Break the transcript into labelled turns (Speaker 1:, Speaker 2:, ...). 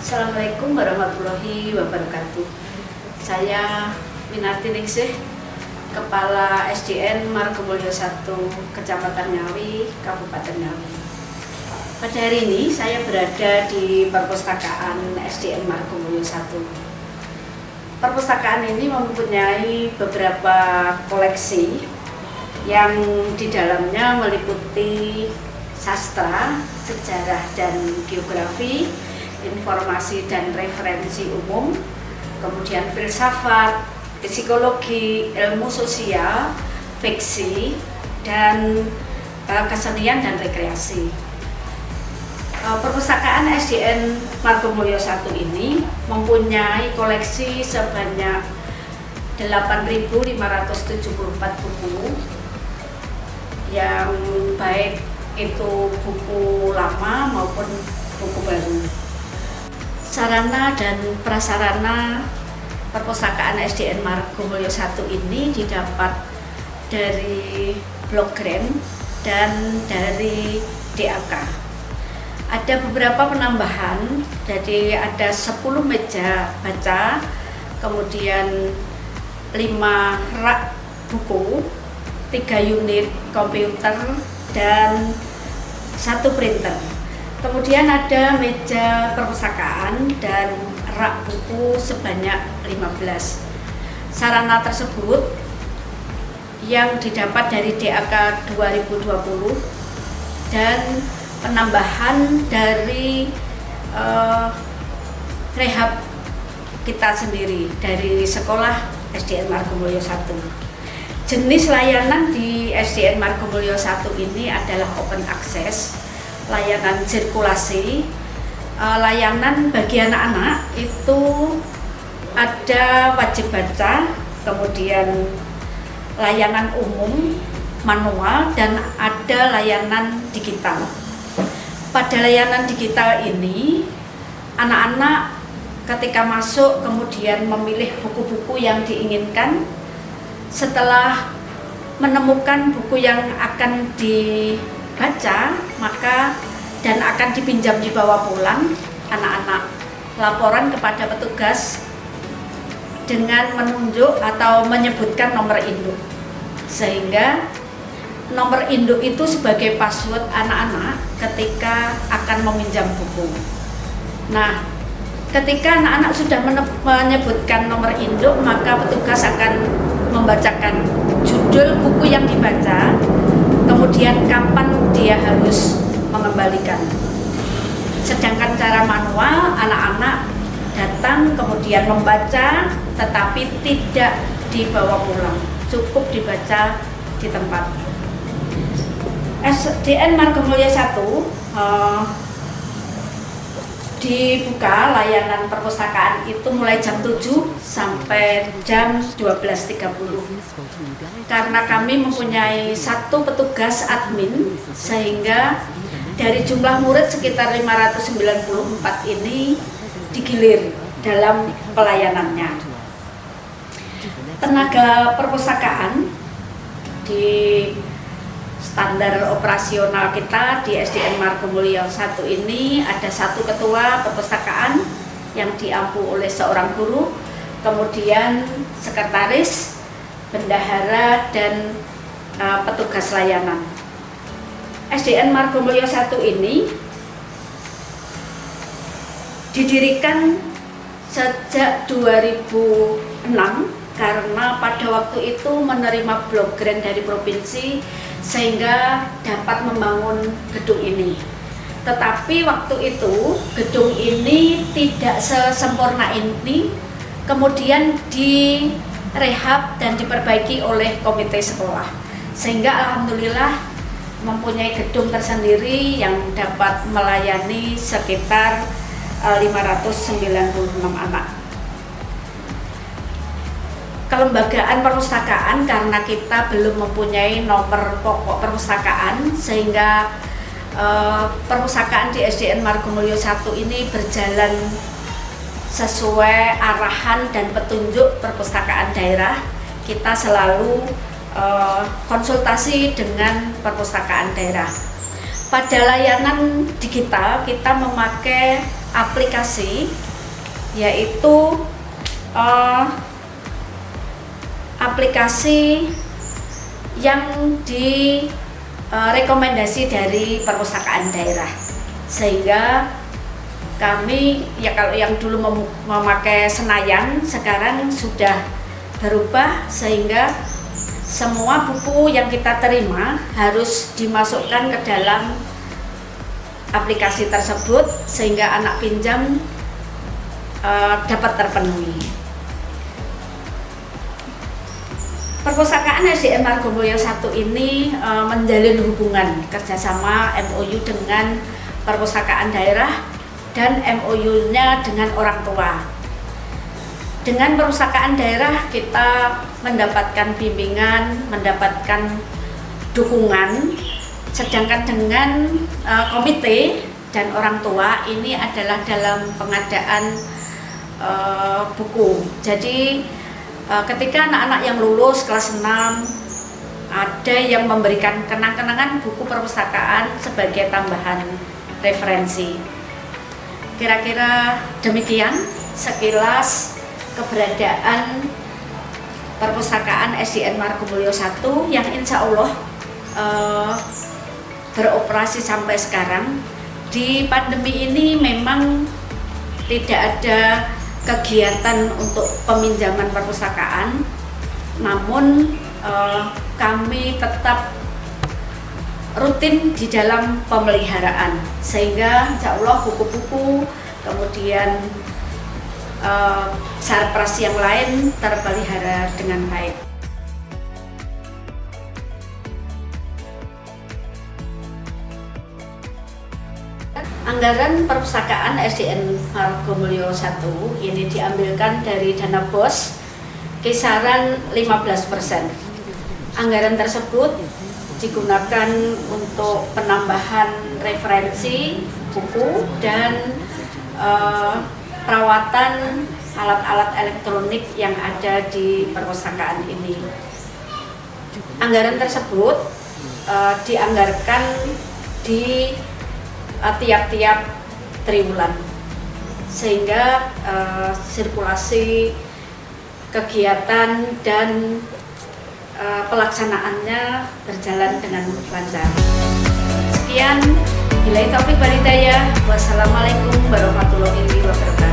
Speaker 1: Assalamualaikum warahmatullahi wabarakatuh. Saya Winarti Ningsih, Kepala SDN Margomulyo 1, Kecamatan Ngawi, Kabupaten Ngawi. Pada hari ini saya berada di Perpustakaan SDN Margomulyo 1. Perpustakaan ini mempunyai beberapa koleksi yang di dalamnya meliputi sastra, sejarah dan geografi, informasi dan referensi umum, kemudian filsafat, psikologi, ilmu sosial, fiksi, dan kesenian dan rekreasi. Perpustakaan SDN Margomulyo 1 ini mempunyai koleksi sebanyak 8.574 buku yang baik itu buku lama maupun buku baru. Sarana dan prasarana Perpustakaan SDN Margomulyo 1 ini didapat dari Blok Grand dan dari DAK. Ada beberapa penambahan, jadi ada 10 meja baca, kemudian 5 rak buku, 3 unit komputer, dan 1 printer. Kemudian ada meja perpustakaan dan rak buku sebanyak 15. Sarana tersebut yang didapat dari DAK 2020 dan penambahan dari rehab kita sendiri dari sekolah SDN Margomulyo 1. Jenis layanan di SDN Margomulyo 1 ini adalah open access, layanan sirkulasi, layanan bagi anak-anak itu ada wajib baca, kemudian layanan umum, manual, dan ada layanan digital. Pada layanan digital ini, anak-anak ketika masuk kemudian memilih buku-buku yang diinginkan. Setelah menemukan buku yang akan dibaca, maka dan akan dipinjam dibawa pulang, anak-anak laporan kepada petugas dengan menunjuk atau menyebutkan nomor induk, sehingga nomor induk itu sebagai password anak-anak ketika akan meminjam buku. Nah, ketika anak-anak sudah menyebutkan nomor induk, maka petugas akan membacakan judul buku yang dibaca, kemudian kapan dia harus mengembalikan. Sedangkan cara manual, anak-anak datang kemudian membaca tetapi tidak dibawa pulang, cukup dibaca di tempat. SDN Margomulyo 1 dibuka layanan perpustakaan itu mulai jam 7 sampai jam 12.30. Karena kami mempunyai 1 petugas admin, sehingga dari jumlah murid sekitar 594 ini digilir dalam pelayanannya. Tenaga perpustakaan di standar operasional kita di SDN Margomulyo 1 ini ada 1 ketua perpustakaan yang diampu oleh seorang guru, kemudian sekretaris, bendahara, dan petugas layanan. SDN Margomulyo 1 ini didirikan sejak 2006 karena pada waktu itu menerima blok grant dari provinsi sehingga dapat membangun gedung ini. Tetapi waktu itu gedung ini tidak sesempurna ini, kemudian direhab dan diperbaiki oleh komite sekolah, sehingga alhamdulillah mempunyai gedung tersendiri yang dapat melayani sekitar 596 anak. Kelembagaan perpustakaan, karena kita belum mempunyai nomor pokok perpustakaan, sehingga perpustakaan di SDN Margomulyo 1 ini berjalan sesuai arahan dan petunjuk perpustakaan daerah. Kita selalu konsultasi dengan perpustakaan daerah. Pada layanan digital kita memakai aplikasi, yaitu aplikasi yang direkomendasi dari perpustakaan daerah, sehingga kami ya kalau yang dulu memakai Senayan sekarang sudah berubah, sehingga semua buku yang kita terima harus dimasukkan ke dalam aplikasi tersebut sehingga anak pinjam dapat terpenuhi. Perpustakaan SDN Margomulyo I ini menjalin hubungan kerjasama MOU dengan perpustakaan daerah dan MOU-nya dengan orang tua. Dengan perpustakaan daerah kita mendapatkan bimbingan, mendapatkan dukungan, sedangkan dengan komite dan orang tua ini adalah dalam pengadaan buku. Jadi ketika anak-anak yang lulus kelas 6 ada yang memberikan kenang-kenangan buku perpustakaan sebagai tambahan referensi. Kira-kira demikian sekilas keberadaan perpustakaan SDN Margomulyo I yang insya Allah beroperasi sampai sekarang. Di pandemi ini memang tidak ada kegiatan untuk peminjaman perpustakaan, namun kami tetap rutin di dalam pemeliharaan, sehingga insya Allah buku-buku kemudian sarpras yang lain terpelihara dengan baik. Anggaran perpustakaan SDN Margomulyo I ini diambilkan dari dana BOS kisaran 15%. Anggaran tersebut digunakan untuk penambahan referensi buku dan perawatan alat-alat elektronik yang ada di perpustakaan ini. Anggaran tersebut dianggarkan di tiap-tiap triwulan, sehingga sirkulasi kegiatan dan pelaksanaannya berjalan dengan lancar. Sekian, billahi taufiq wal hidayah. Wassalamualaikum warahmatullahi wabarakatuh.